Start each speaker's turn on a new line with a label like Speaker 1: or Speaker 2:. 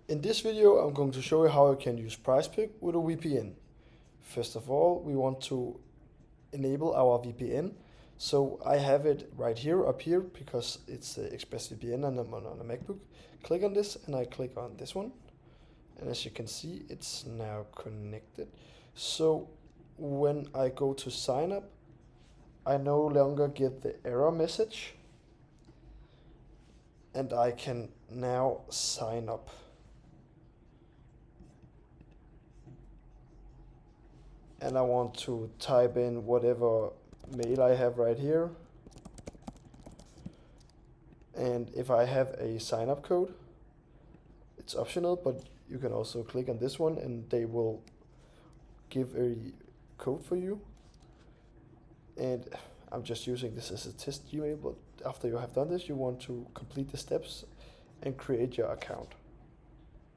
Speaker 1: In this video, I'm going to show you how you can use Prizepick with a VPN. First of all, we want to enable our VPN. So I have it right here, up here, because it's ExpressVPN and I'm on a MacBook. Click on this and I click on this one. And as you can see, it's now connected. So when I go to sign up, I no longer get the error message. And I can now sign up. And I want to type in whatever mail I have right here. And if I have a sign up code, it's optional, but you can also click on this one and they will give a code for you. And I'm just using this as a test Gmail, but after you have done this, you want to complete the steps and create your account.